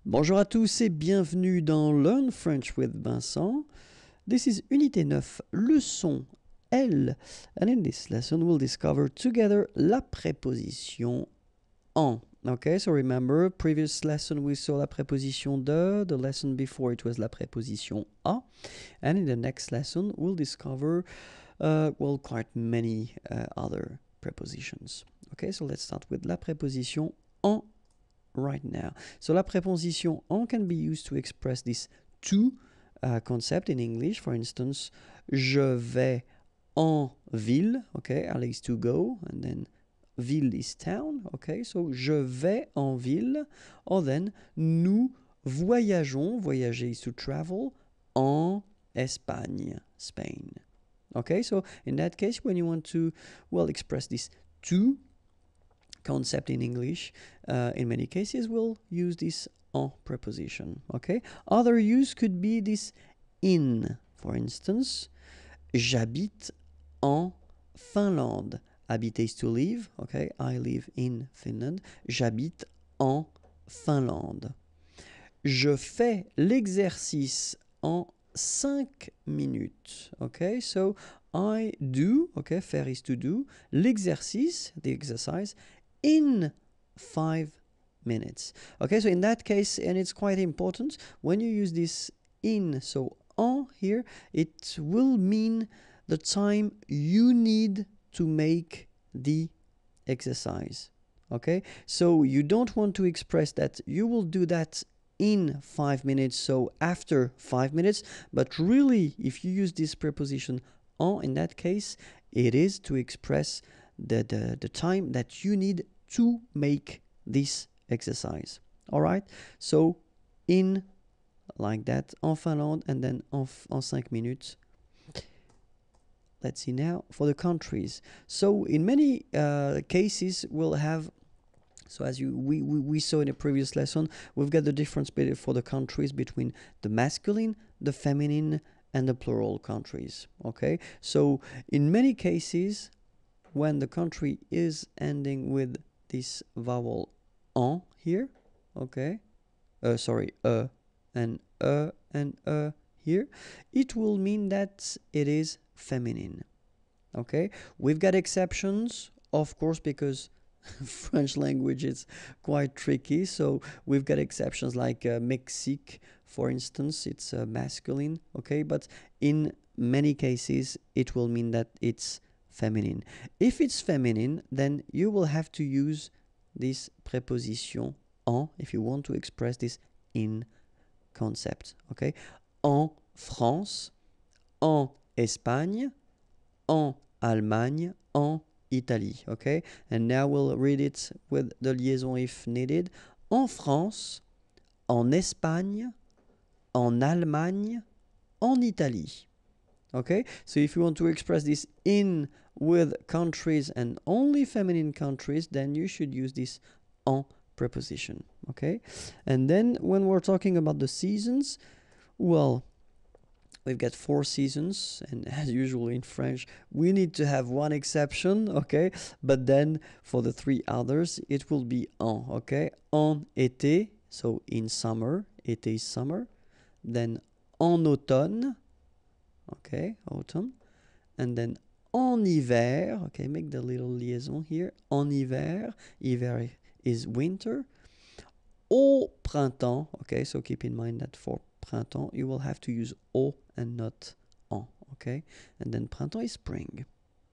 Bonjour à tous et bienvenue dans Learn French with Vincent. This is Unité 9, leçon L. And in this lesson we'll discover together la préposition en. Okay, so remember, previous lesson we saw la préposition de, the lesson before it was la préposition a. And in the next lesson we'll discover, quite many other prepositions. Okay, so let's start with la préposition en right now. So la préposition en can be used to express this to concept in English. For instance, je vais en ville, okay, I'll is to go, and then ville is town, okay, so je vais en ville, or then nous voyageons, voyager is to travel, en Espagne, Spain. Okay, so in that case, when you want to, express this to concept in English, in many cases we'll use this en preposition. Okay, other use could be this in. For instance, j'habite en Finlande. Habiter is to live. Okay, I live in Finland. J'habite en Finlande. Je fais l'exercice en 5 minutes. Okay, so I do, okay, faire is to do, l'exercice, the exercise, in 5 minutes. Okay, so in that case, and it's quite important, when you use this in, so en here, it will mean the time you need to make the exercise. Okay, so you don't want to express that you will do that in 5 minutes, so after 5 minutes, but really, if you use this preposition en, in that case, it is to express the time that you need to make this exercise. All right, so in, like that, en Finlande, and then en 5 minutes. Let's see now for the countries. So in many cases we'll have, so as we saw in a previous lesson, we've got the difference for the countries between the masculine, the feminine, and the plural countries. Okay, so in many cases, when the country is ending with this vowel en here, okay, and here, it will mean that it is feminine. Okay, we've got exceptions, of course, because French language is quite tricky, so we've got exceptions like Mexique, for instance, it's masculine, okay, but in many cases it will mean that it's feminine. If it's feminine, then you will have to use this preposition en if you want to express this in concept. Okay, en France, en Espagne, en Allemagne, en Italie. Okay, and now we'll read it with the liaison if needed. En France, en Espagne, en Allemagne, en Italie. Okay, so if you want to express this in with countries and only feminine countries, then you should use this en preposition. Okay, and then when we're talking about the seasons, well, we've got 4 seasons, and as usual in French, we need to have one exception, okay? But then for the 3 others, it will be en, okay? En été, so in summer, été is summer. Then en automne, okay, autumn. And then en hiver, okay, make the little liaison here. En hiver, hiver is winter. Au printemps, okay, so keep in mind that for printemps, you will have to use au and not en, okay? And then printemps is spring,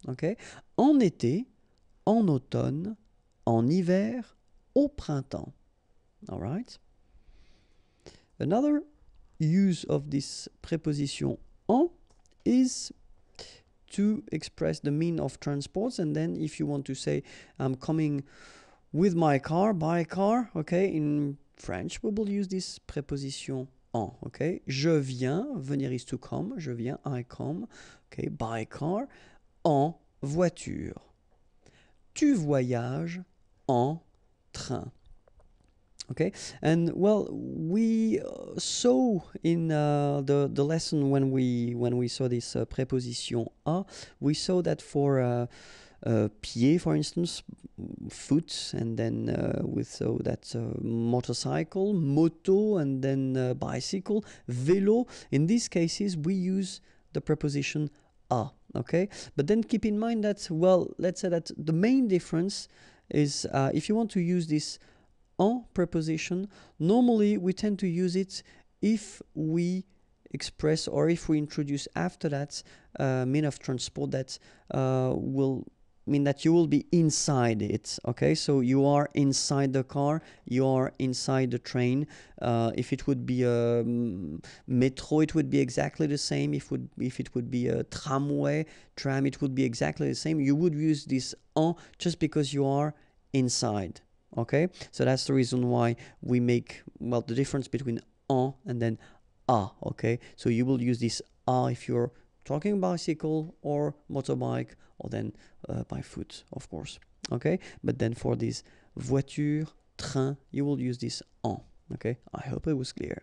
okay? En été, en automne, en hiver, au printemps, all right? Another use of this preposition en is to express the mean of transports, and then if you want to say, I'm coming with my car, by car, okay? In French, we will use this preposition en, okay? Je viens, venir is to come, je viens, I come, okay? By car, en voiture. Tu voyages en train. Okay, and well, we saw in the lesson when we saw this preposition a, we saw that for pied, for instance, foot, and then so that's motorcycle, moto, and then bicycle, vélo. In these cases, we use the preposition a, okay? But then keep in mind that, well, let's say that the main difference is if you want to use this en preposition, normally we tend to use it if we express or if we introduce after that mean of transport that will mean that you will be inside it, okay? So you are inside the car, you are inside the train. If it would be a metro, it would be exactly the same. If it would be a tram, it would be exactly the same. You would use this en just because you are inside, okay? So that's the reason why we make, well, the difference between en and then a, okay? So you will use this a if you're talking bicycle or motorbike, or then by foot, of course, okay? But then for this voiture, train, you will use this en, okay? I hope it was clear.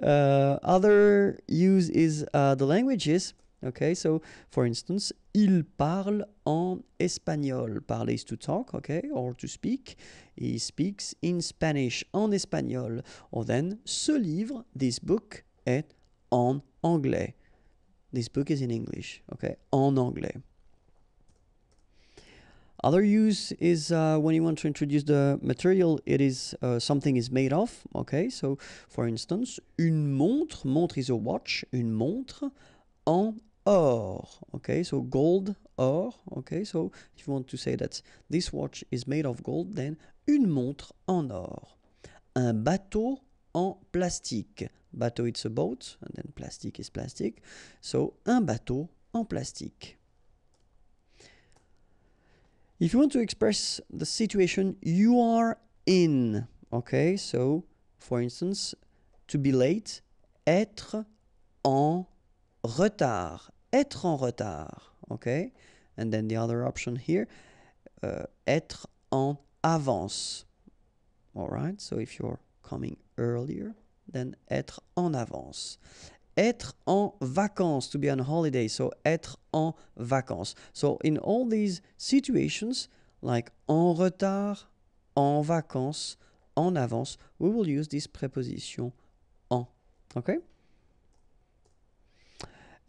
Other use is the languages, okay? So, for instance, il parle en espagnol. Parler is to talk, okay, or to speak. He speaks in Spanish, en espagnol. Or then, ce livre, this book, est en anglais. This book is in English, okay, en anglais. Other use is when you want to introduce the material it is something is made of, okay? So, for instance, une montre, montre is a watch, une montre en or, okay? So, gold, or, okay? So, if you want to say that this watch is made of gold, then une montre en or. Un bateau en plastique. Bateau, it's a boat, and then plastic is plastic. So, un bateau en plastique. If you want to express the situation you are in, okay? So, for instance, to be late, être en retard. Être en retard, okay? And then the other option here, être en avance. All right? So, if you're coming earlier, then être en avance. Être en vacances, to be on holiday, so être en vacances. So in all these situations, like en retard, en vacances, en avance, we will use this preposition en, okay?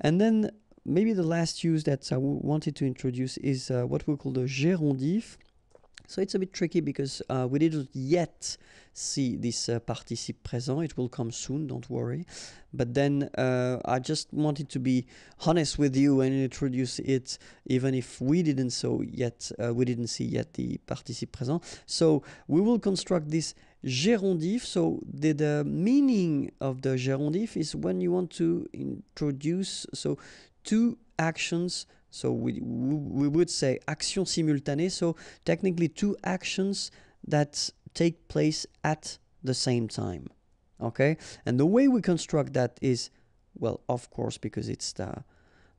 And then maybe the last use that I wanted to introduce is what we call the gérondif. So it's a bit tricky because we didn't yet see this participe présent. It will come soon, don't worry. But then I just wanted to be honest with you and introduce it, even if we didn't see yet the participe présent. So we will construct this gérondif. So the meaning of the gérondif is when you want to introduce two actions. So we would say action simultanée. So technically two actions that take place at the same time. Okay? And the way we construct that is, well, of course, because it's the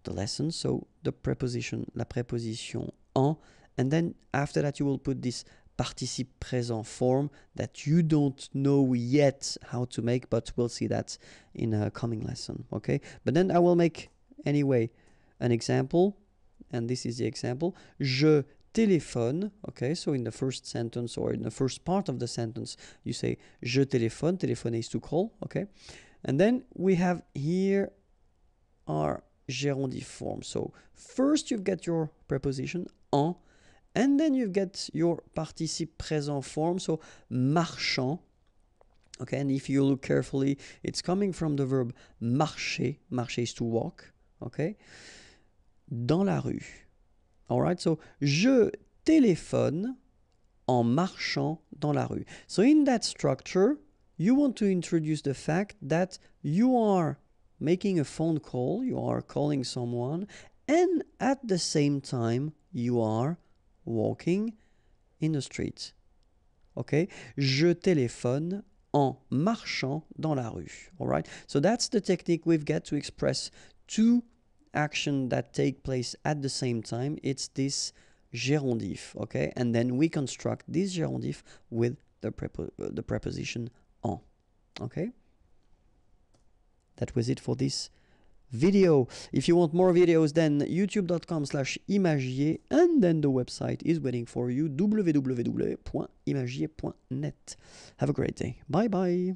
lesson. So the preposition, la préposition en, and then after that you will put this participe présent form that you don't know yet how to make, but we'll see that in a coming lesson. Okay? But then I will make anyway an example, and this is the example. Je téléphone, okay, so in the first sentence or in the first part of the sentence, you say je téléphone, téléphoner is to call, okay? And then we have here our gérondif form. So first you've got your preposition en, and then you get your participe présent form, so marchant. Okay, and if you look carefully, it's coming from the verb marcher. Marcher is to walk, okay? Dans la rue. All right, so je téléphone en marchant dans la rue. So in that structure, you want to introduce the fact that you are making a phone call, you are calling someone, and at the same time, you are walking in the street. Okay? Je téléphone en marchant dans la rue. All right? So that's the technique we've got to express two action that take place at the same time. It's this gérondif, okay? And then we construct this gérondif with the preposition en, okay? That was it for this video. If you want more videos, then youtube.com/imagier, and then the website is waiting for you, www.imagier.net. Have a great day. Bye bye.